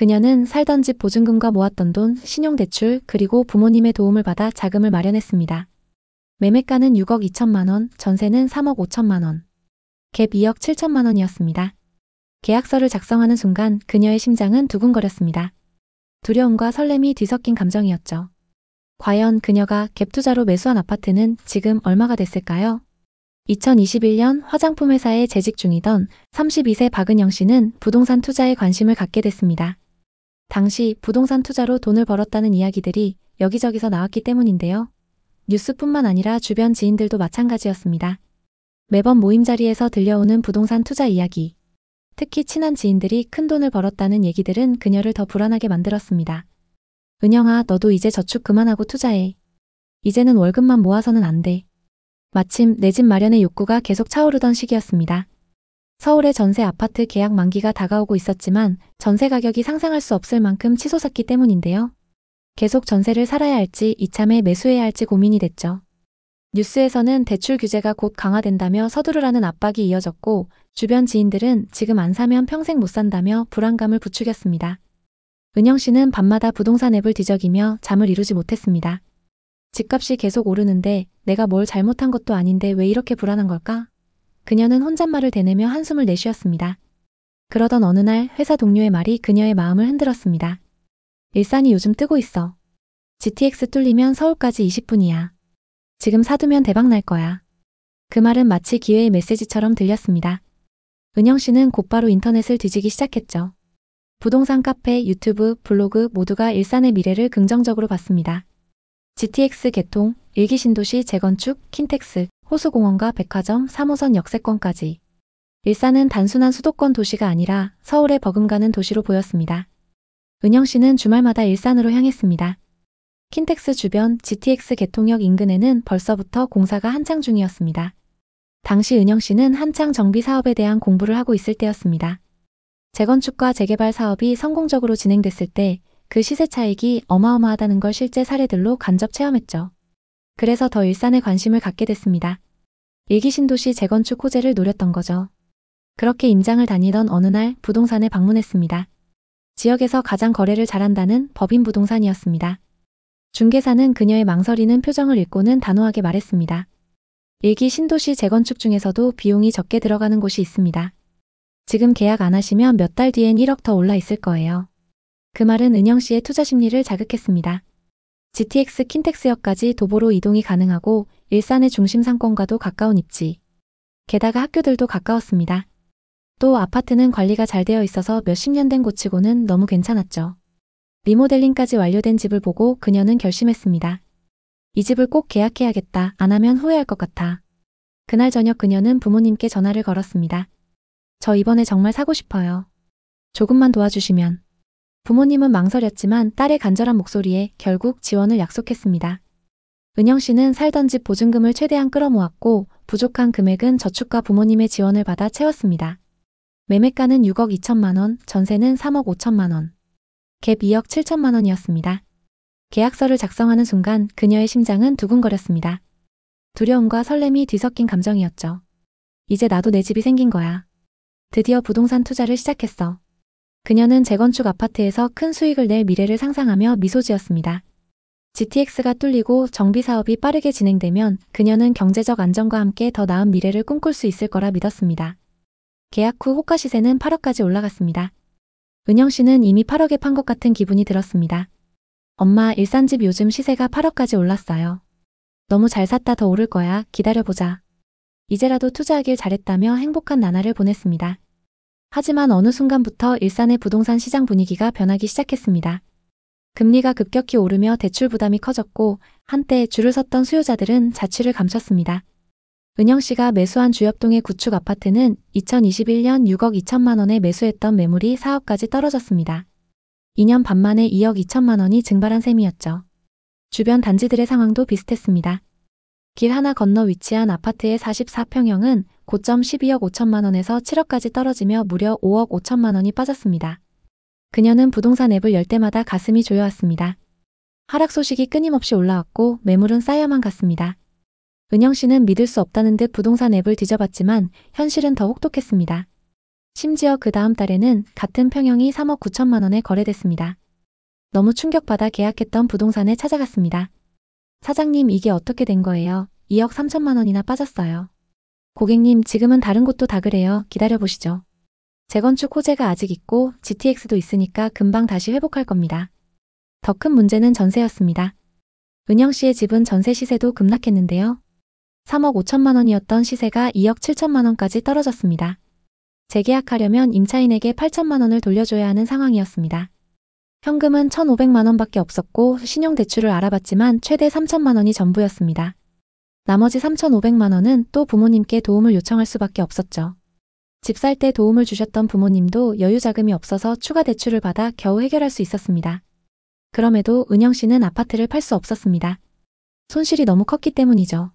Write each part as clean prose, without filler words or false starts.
그녀는 살던 집 보증금과 모았던 돈, 신용대출, 그리고 부모님의 도움을 받아 자금을 마련했습니다. 매매가는 6억 2천만 원, 전세는 3억 5천만 원. 갭 2억 7천만 원이었습니다. 계약서를 작성하는 순간 그녀의 심장은 두근거렸습니다. 두려움과 설렘이 뒤섞인 감정이었죠. 과연 그녀가 갭 투자로 매수한 아파트는 지금 얼마가 됐을까요? 2021년 화장품 회사에 재직 중이던 32세 박은영 씨는 부동산 투자에 관심을 갖게 됐습니다. 당시 부동산 투자로 돈을 벌었다는 이야기들이 여기저기서 나왔기 때문인데요. 뉴스뿐만 아니라 주변 지인들도 마찬가지였습니다. 매번 모임 자리에서 들려오는 부동산 투자 이야기. 특히 친한 지인들이 큰 돈을 벌었다는 얘기들은 그녀를 더 불안하게 만들었습니다. 은영아, 너도 이제 저축 그만하고 투자해. 이제는 월급만 모아서는 안 돼. 마침 내 집 마련의 욕구가 계속 차오르던 시기였습니다. 서울의 전세 아파트 계약 만기가 다가오고 있었지만 전세 가격이 상상할 수 없을 만큼 치솟았기 때문인데요. 계속 전세를 살아야 할지 이참에 매수해야 할지 고민이 됐죠. 뉴스에서는 대출 규제가 곧 강화된다며 서두르라는 압박이 이어졌고 주변 지인들은 지금 안 사면 평생 못 산다며 불안감을 부추겼습니다. 은영 씨는 밤마다 부동산 앱을 뒤적이며 잠을 이루지 못했습니다. 집값이 계속 오르는데 내가 뭘 잘못한 것도 아닌데 왜 이렇게 불안한 걸까? 그녀는 혼잣말을 대내며 한숨을 내쉬었습니다. 그러던 어느 날 회사 동료의 말이 그녀의 마음을 흔들었습니다. 일산이 요즘 뜨고 있어. GTX 뚫리면 서울까지 20분이야. 지금 사두면 대박 날 거야. 그 말은 마치 기회의 메시지처럼 들렸습니다. 은영 씨는 곧바로 인터넷을 뒤지기 시작했죠. 부동산 카페, 유튜브, 블로그 모두가 일산의 미래를 긍정적으로 봤습니다. GTX 개통, 일기 신도시 재건축, 킨텍스, 호수공원과 백화점, 3호선 역세권까지. 일산은 단순한 수도권 도시가 아니라 서울에 버금가는 도시로 보였습니다. 은영 씨는 주말마다 일산으로 향했습니다. 킨텍스 주변 GTX 개통역 인근에는 벌써부터 공사가 한창 중이었습니다. 당시 은영 씨는 한창 정비 사업에 대한 공부를 하고 있을 때였습니다. 재건축과 재개발 사업이 성공적으로 진행됐을 때 그 시세 차익이 어마어마하다는 걸 실제 사례들로 간접 체험했죠. 그래서 더 일산에 관심을 갖게 됐습니다. 일기 신도시 재건축 호재를 노렸던 거죠. 그렇게 임장을 다니던 어느 날 부동산에 방문했습니다. 지역에서 가장 거래를 잘한다는 법인 부동산이었습니다. 중개사는 그녀의 망설이는 표정을 읽고는 단호하게 말했습니다. 일기 신도시 재건축 중에서도 비용이 적게 들어가는 곳이 있습니다. 지금 계약 안 하시면 몇 달 뒤엔 1억 더 올라 있을 거예요. 그 말은 은영 씨의 투자 심리를 자극했습니다. GTX 킨텍스역까지 도보로 이동이 가능하고 일산의 중심 상권과도 가까운 입지. 게다가 학교들도 가까웠습니다. 또 아파트는 관리가 잘 되어 있어서 몇십 년 된 곳치고는 너무 괜찮았죠. 리모델링까지 완료된 집을 보고 그녀는 결심했습니다. 이 집을 꼭 계약해야겠다. 안 하면 후회할 것 같아. 그날 저녁 그녀는 부모님께 전화를 걸었습니다. 저 이번에 정말 사고 싶어요. 조금만 도와주시면. 부모님은 망설였지만 딸의 간절한 목소리에 결국 지원을 약속했습니다. 은영 씨는 살던 집 보증금을 최대한 끌어모았고 부족한 금액은 저축과 부모님의 지원을 받아 채웠습니다. 매매가는 6억 2천만 원, 전세는 3억 5천만 원. 갭 2억 7천만 원이었습니다. 계약서를 작성하는 순간 그녀의 심장은 두근거렸습니다. 두려움과 설렘이 뒤섞인 감정이었죠. 이제 나도 내 집이 생긴 거야. 드디어 부동산 투자를 시작했어. 그녀는 재건축 아파트에서 큰 수익을 낼 미래를 상상하며 미소 지었습니다. GTX가 뚫리고 정비 사업이 빠르게 진행되면 그녀는 경제적 안정과 함께 더 나은 미래를 꿈꿀 수 있을 거라 믿었습니다. 계약 후 호가 시세는 8억까지 올라갔습니다. 은영 씨는 이미 8억에 판 것 같은 기분이 들었습니다. 엄마, 일산집 요즘 시세가 8억까지 올랐어요. 너무 잘 샀다. 더 오를 거야. 기다려보자. 이제라도 투자하길 잘했다며 행복한 나날을 보냈습니다. 하지만 어느 순간부터 일산의 부동산 시장 분위기가 변하기 시작했습니다. 금리가 급격히 오르며 대출 부담이 커졌고 한때 줄을 섰던 수요자들은 자취를 감췄습니다. 은영 씨가 매수한 주엽동의 구축 아파트는 2021년 6억 2천만 원에 매수했던 매물이 4억까지 떨어졌습니다. 2년 반 만에 2억 2천만 원이 증발한 셈이었죠. 주변 단지들의 상황도 비슷했습니다. 길 하나 건너 위치한 아파트의 44평형은 고점 12억 5천만 원에서 7억까지 떨어지며 무려 5억 5천만 원이 빠졌습니다. 그녀는 부동산 앱을 열 때마다 가슴이 조여왔습니다. 하락 소식이 끊임없이 올라왔고 매물은 쌓여만 갔습니다. 은영 씨는 믿을 수 없다는 듯 부동산 앱을 뒤져봤지만 현실은 더 혹독했습니다. 심지어 그 다음 달에는 같은 평형이 3억 9천만 원에 거래됐습니다. 너무 충격받아 계약했던 부동산에 찾아갔습니다. 사장님, 이게 어떻게 된 거예요? 2억 3천만 원이나 빠졌어요. 고객님, 지금은 다른 곳도 다 그래요. 기다려보시죠. 재건축 호재가 아직 있고 GTX도 있으니까 금방 다시 회복할 겁니다. 더 큰 문제는 전세였습니다. 은영 씨의 집은 전세 시세도 급락했는데요. 3억 5천만 원이었던 시세가 2억 7천만 원까지 떨어졌습니다. 재계약하려면 임차인에게 8천만 원을 돌려줘야 하는 상황이었습니다. 현금은 1,500만 원밖에 없었고 신용대출을 알아봤지만 최대 3천만 원이 전부였습니다. 나머지 3,500만 원은 또 부모님께 도움을 요청할 수밖에 없었죠. 집 살 때 도움을 주셨던 부모님도 여유 자금이 없어서 추가 대출을 받아 겨우 해결할 수 있었습니다. 그럼에도 은영 씨는 아파트를 팔 수 없었습니다. 손실이 너무 컸기 때문이죠.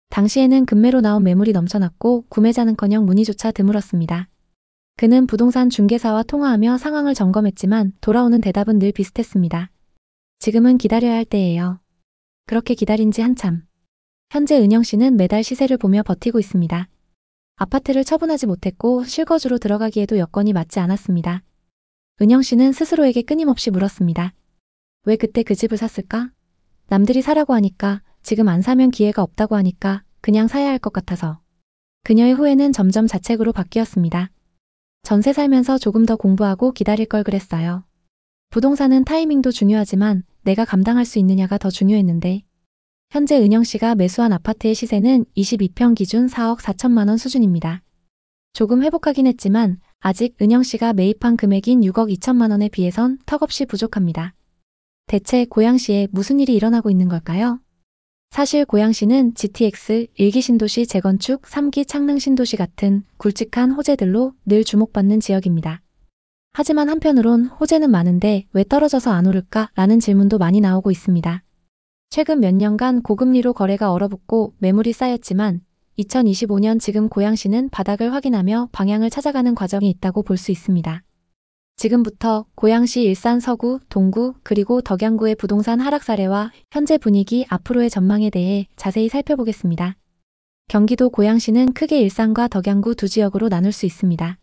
당시에는 급매로 나온 매물이 넘쳐났고 구매자는커녕 문의조차 드물었습니다. 그는 부동산 중개사와 통화하며 상황을 점검했지만 돌아오는 대답은 늘 비슷했습니다. 지금은 기다려야 할 때예요. 그렇게 기다린 지 한참. 현재 은영 씨는 매달 시세를 보며 버티고 있습니다. 아파트를 처분하지 못했고 실거주로 들어가기에도 여건이 맞지 않았습니다. 은영 씨는 스스로에게 끊임없이 물었습니다. 왜 그때 그 집을 샀을까? 남들이 사라고 하니까, 지금 안 사면 기회가 없다고 하니까 그냥 사야 할 것 같아서. 그녀의 후회는 점점 자책으로 바뀌었습니다. 전세 살면서 조금 더 공부하고 기다릴 걸 그랬어요. 부동산은 타이밍도 중요하지만 내가 감당할 수 있느냐가 더 중요했는데. 현재 은영 씨가 매수한 아파트의 시세는 22평 기준 4억 4천만 원 수준입니다. 조금 회복하긴 했지만 아직 은영 씨가 매입한 금액인 6억 2천만 원에 비해선 턱없이 부족합니다. 대체 고양시에 무슨 일이 일어나고 있는 걸까요? 사실 고양시는 GTX, 1기 신도시 재건축, 3기 창릉 신도시 같은 굵직한 호재들로 늘 주목받는 지역입니다. 하지만 한편으론 호재는 많은데 왜 떨어져서 안 오를까? 라는 질문도 많이 나오고 있습니다. 최근 몇 년간 고금리로 거래가 얼어붙고 매물이 쌓였지만 2025년 지금 고양시는 바닥을 확인하며 방향을 찾아가는 과정이 있다고 볼 수 있습니다. 지금부터 고양시 일산 서구, 동구, 그리고 덕양구의 부동산 하락 사례와 현재 분위기, 앞으로의 전망에 대해 자세히 살펴보겠습니다. 경기도 고양시는 크게 일산과 덕양구 두 지역으로 나눌 수 있습니다.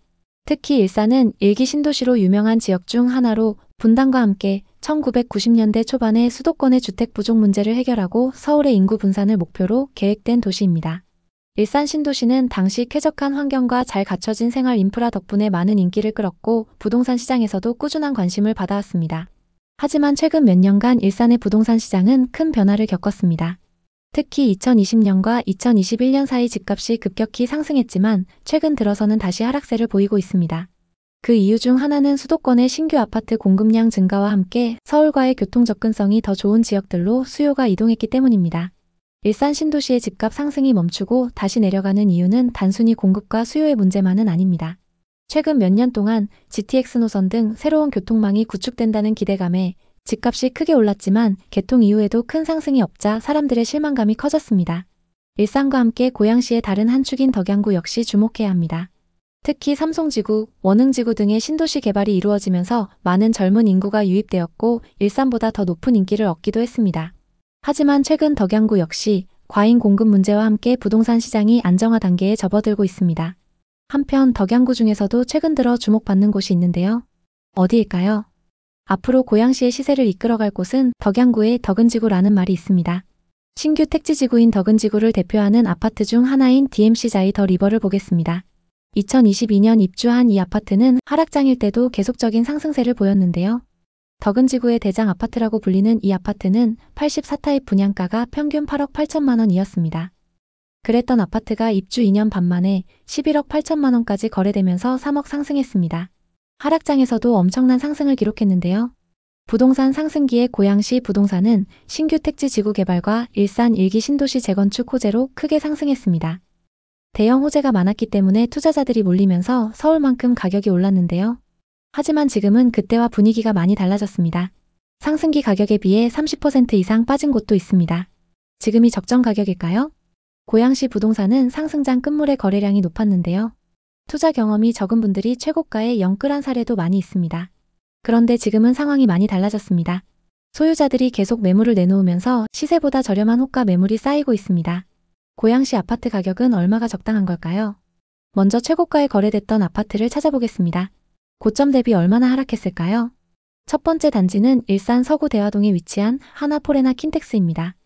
특히 일산은 1기 신도시로 유명한 지역 중 하나로 분당과 함께 1990년대 초반에 수도권의 주택 부족 문제를 해결하고 서울의 인구 분산을 목표로 계획된 도시입니다. 일산 신도시는 당시 쾌적한 환경과 잘 갖춰진 생활 인프라 덕분에 많은 인기를 끌었고 부동산 시장에서도 꾸준한 관심을 받아왔습니다. 하지만 최근 몇 년간 일산의 부동산 시장은 큰 변화를 겪었습니다. 특히 2020년과 2021년 사이 집값이 급격히 상승했지만 최근 들어서는 다시 하락세를 보이고 있습니다. 그 이유 중 하나는 수도권의 신규 아파트 공급량 증가와 함께 서울과의 교통 접근성이 더 좋은 지역들로 수요가 이동했기 때문입니다. 일산 신도시의 집값 상승이 멈추고 다시 내려가는 이유는 단순히 공급과 수요의 문제만은 아닙니다. 최근 몇 년 동안 GTX 노선 등 새로운 교통망이 구축된다는 기대감에 집값이 크게 올랐지만 개통 이후에도 큰 상승이 없자 사람들의 실망감이 커졌습니다. 일산과 함께 고양시의 다른 한 축인 덕양구 역시 주목해야 합니다. 특히 삼성지구, 원흥지구 등의 신도시 개발이 이루어지면서 많은 젊은 인구가 유입되었고 일산보다 더 높은 인기를 얻기도 했습니다. 하지만 최근 덕양구 역시 과잉 공급 문제와 함께 부동산 시장이 안정화 단계에 접어들고 있습니다. 한편 덕양구 중에서도 최근 들어 주목받는 곳이 있는데요. 어디일까요? 앞으로 고양시의 시세를 이끌어갈 곳은 덕양구의 덕은지구라는 말이 있습니다. 신규 택지지구인 덕은지구를 대표하는 아파트 중 하나인 DMC자이 더 리버를 보겠습니다. 2022년 입주한 이 아파트는 하락장일 때도 계속적인 상승세를 보였는데요. 덕은지구의 대장 아파트라고 불리는 이 아파트는 84타입 분양가가 평균 8억 8천만 원이었습니다. 그랬던 아파트가 입주 2년 반 만에 11억 8천만 원까지 거래되면서 3억 상승했습니다. 하락장에서도 엄청난 상승을 기록했는데요. 부동산 상승기의 고양시 부동산은 신규 택지 지구 개발과 일산 1기 신도시 재건축 호재로 크게 상승했습니다. 대형 호재가 많았기 때문에 투자자들이 몰리면서 서울만큼 가격이 올랐는데요. 하지만 지금은 그때와 분위기가 많이 달라졌습니다. 상승기 가격에 비해 30% 이상 빠진 곳도 있습니다. 지금이 적정 가격일까요? 고양시 부동산은 상승장 끝물의 거래량이 높았는데요. 투자 경험이 적은 분들이 최고가에 영끌한 사례도 많이 있습니다. 그런데 지금은 상황이 많이 달라졌습니다. 소유자들이 계속 매물을 내놓으면서 시세보다 저렴한 호가 매물이 쌓이고 있습니다. 고양시 아파트 가격은 얼마가 적당한 걸까요? 먼저 최고가에 거래됐던 아파트를 찾아보겠습니다. 고점 대비 얼마나 하락했을까요? 첫 번째 단지는 일산 서구 대화동에 위치한 하나포레나 킨텍스입니다.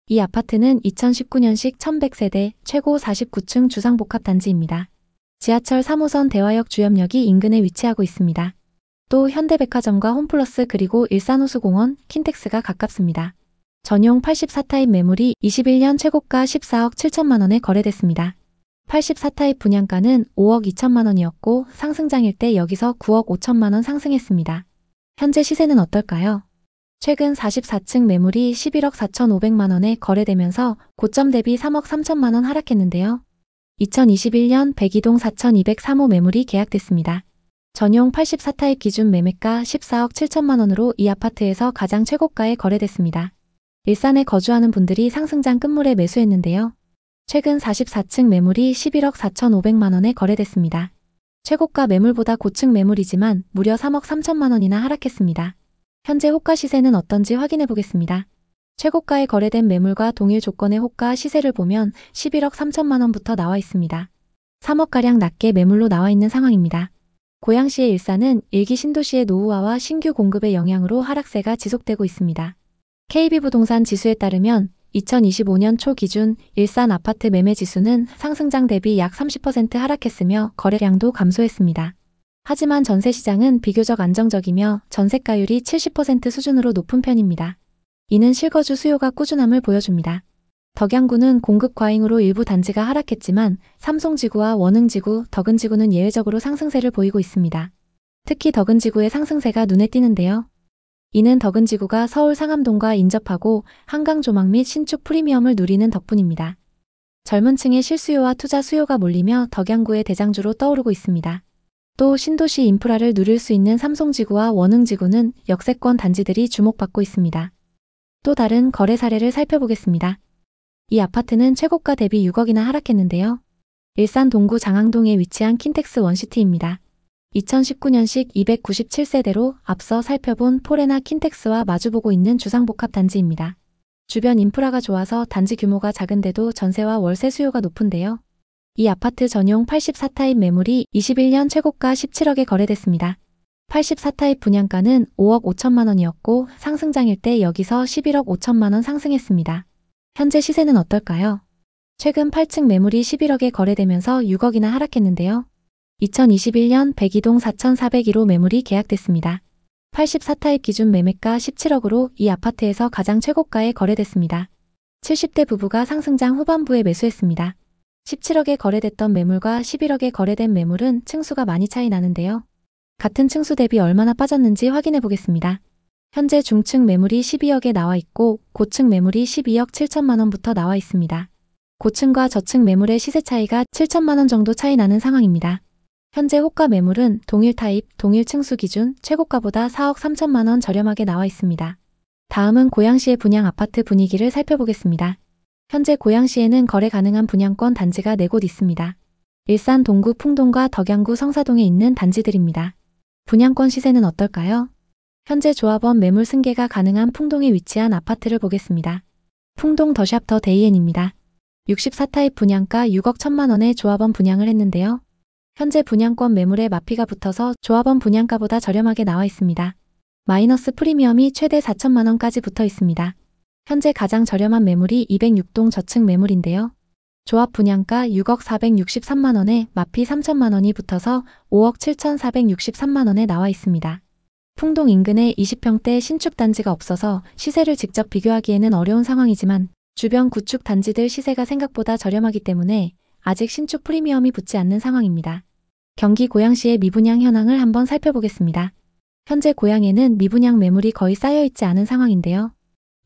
이 아파트는 2019년식 1100세대 최고 49층 주상복합단지입니다. 지하철 3호선 대화역 주염역이 인근에 위치하고 있습니다. 또 현대백화점과 홈플러스 그리고 일산호수공원, 킨텍스가 가깝습니다. 전용 84타입 매물이 21년 최고가 14억 7천만 원에 거래됐습니다. 84타입 분양가는 5억 2천만 원이었고 상승장일 때 여기서 9억 5천만 원 상승했습니다. 현재 시세는 어떨까요? 최근 44층 매물이 11억 4천5백만 원에 거래되면서 고점 대비 3억 3천만 원 하락했는데요. 2021년 백이동 4203호 매물이 계약됐습니다. 전용 84타입 기준 매매가 14억 7천만 원으로 이 아파트에서 가장 최고가에 거래됐습니다. 일산에 거주하는 분들이 상승장 끝물에 매수했는데요. 최근 44층 매물이 11억 4천5백만 원에 거래됐습니다. 최고가 매물보다 고층 매물이지만 무려 3억 3천만 원이나 하락했습니다. 현재 호가 시세는 어떤지 확인해 보겠습니다. 최고가에 거래된 매물과 동일 조건의 호가 시세를 보면 11억 3천만 원부터 나와 있습니다. 3억가량 낮게 매물로 나와 있는 상황입니다. 고양시의 일산은 일기 신도시의 노후화와 신규 공급의 영향으로 하락세가 지속되고 있습니다. KB부동산 지수에 따르면 2025년 초 기준 일산 아파트 매매 지수는 상승장 대비 약 30% 하락했으며 거래량도 감소했습니다. 하지만 전세 시장은 비교적 안정적이며 전세가율이 70% 수준으로 높은 편입니다. 이는 실거주 수요가 꾸준함을 보여줍니다. 덕양구는 공급 과잉으로 일부 단지가 하락했지만 삼송지구와 원흥지구, 덕은지구는 예외적으로 상승세를 보이고 있습니다. 특히 덕은지구의 상승세가 눈에 띄는데요. 이는 덕은지구가 서울 상암동과 인접하고 한강 조망 및 신축 프리미엄을 누리는 덕분입니다. 젊은 층의 실수요와 투자 수요가 몰리며 덕양구의 대장주로 떠오르고 있습니다. 또 신도시 인프라를 누릴 수 있는 삼송지구와 원흥지구는 역세권 단지들이 주목받고 있습니다. 또 다른 거래 사례를 살펴보겠습니다. 이 아파트는 최고가 대비 6억이나 하락했는데요. 일산 동구 장항동에 위치한 킨텍스 원시티입니다. 2019년식 297세대로 앞서 살펴본 포레나 킨텍스와 마주보고 있는 주상복합 단지입니다. 주변 인프라가 좋아서 단지 규모가 작은데도 전세와 월세 수요가 높은데요. 이 아파트 전용 84타입 매물이 21년 최고가 17억에 거래됐습니다. 84타입 분양가는 5억 5천만 원이었고 상승장일 때 여기서 11억 5천만 원 상승했습니다. 현재 시세는 어떨까요? 최근 8층 매물이 11억에 거래되면서 6억이나 하락했는데요. 2021년 백이동 4401호 매물이 계약됐습니다. 84타입 기준 매매가 17억으로 이 아파트에서 가장 최고가에 거래됐습니다. 70대 부부가 상승장 후반부에 매수했습니다. 17억에 거래됐던 매물과 11억에 거래된 매물은 층수가 많이 차이 나는데요. 같은 층수 대비 얼마나 빠졌는지 확인해 보겠습니다. 현재 중층 매물이 12억에 나와 있고 고층 매물이 12억 7천만 원부터 나와 있습니다. 고층과 저층 매물의 시세 차이가 7천만 원 정도 차이 나는 상황입니다. 현재 호가 매물은 동일 타입, 동일 층수 기준 최고가보다 4억 3천만 원 저렴하게 나와 있습니다. 다음은 고양시의 분양 아파트 분위기를 살펴보겠습니다. 현재 고양시에는 거래 가능한 분양권 단지가 4곳 있습니다. 일산 동구 풍동과 덕양구 성사동에 있는 단지들입니다. 분양권 시세는 어떨까요? 현재 조합원 매물 승계가 가능한 풍동에 위치한 아파트를 보겠습니다. 풍동 더샵 더 데이엔입니다. 64타입 분양가 6억 1천만 원에 조합원 분양을 했는데요. 현재 분양권 매물에 마피가 붙어서 조합원 분양가보다 저렴하게 나와 있습니다. 마이너스 프리미엄이 최대 4천만 원까지 붙어 있습니다. 현재 가장 저렴한 매물이 206동 저층 매물인데요. 조합 분양가 6억 463만 원에 마피 3천만 원이 붙어서 5억 7,463만 원에 나와 있습니다. 풍동 인근에 20평대 신축 단지가 없어서 시세를 직접 비교하기에는 어려운 상황이지만 주변 구축 단지들 시세가 생각보다 저렴하기 때문에 아직 신축 프리미엄이 붙지 않는 상황입니다. 경기 고양시의 미분양 현황을 한번 살펴보겠습니다. 현재 고양에는 미분양 매물이 거의 쌓여있지 않은 상황인데요.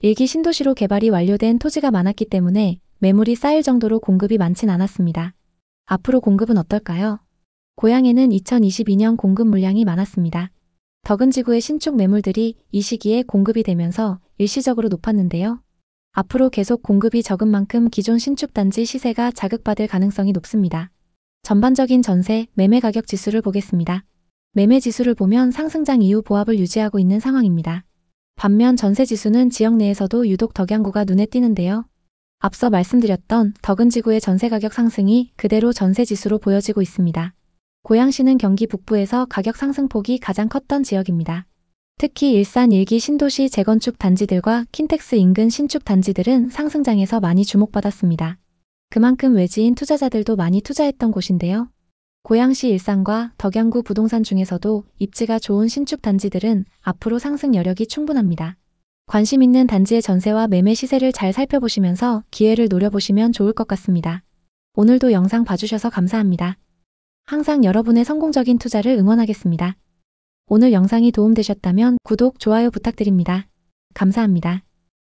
일기 신도시로 개발이 완료된 토지가 많았기 때문에 매물이 쌓일 정도로 공급이 많진 않았습니다. 앞으로 공급은 어떨까요? 고양에는 2022년 공급 물량이 많았습니다. 덕은지구의 신축 매물들이 이 시기에 공급이 되면서 일시적으로 높았는데요. 앞으로 계속 공급이 적은 만큼 기존 신축 단지 시세가 자극받을 가능성이 높습니다. 전반적인 전세, 매매 가격 지수를 보겠습니다. 매매 지수를 보면 상승장 이후 보합을 유지하고 있는 상황입니다. 반면 전세 지수는 지역 내에서도 유독 덕양구가 눈에 띄는데요. 앞서 말씀드렸던 덕은지구의 전세 가격 상승이 그대로 전세 지수로 보여지고 있습니다. 고양시는 경기 북부에서 가격 상승폭이 가장 컸던 지역입니다. 특히 일산 1기 신도시 재건축 단지들과 킨텍스 인근 신축 단지들은 상승장에서 많이 주목받았습니다. 그만큼 외지인 투자자들도 많이 투자했던 곳인데요. 고양시 일산과 덕양구 부동산 중에서도 입지가 좋은 신축 단지들은 앞으로 상승 여력이 충분합니다. 관심 있는 단지의 전세와 매매 시세를 잘 살펴보시면서 기회를 노려보시면 좋을 것 같습니다. 오늘도 영상 봐주셔서 감사합니다. 항상 여러분의 성공적인 투자를 응원하겠습니다. 오늘 영상이 도움되셨다면 구독, 좋아요 부탁드립니다. 감사합니다.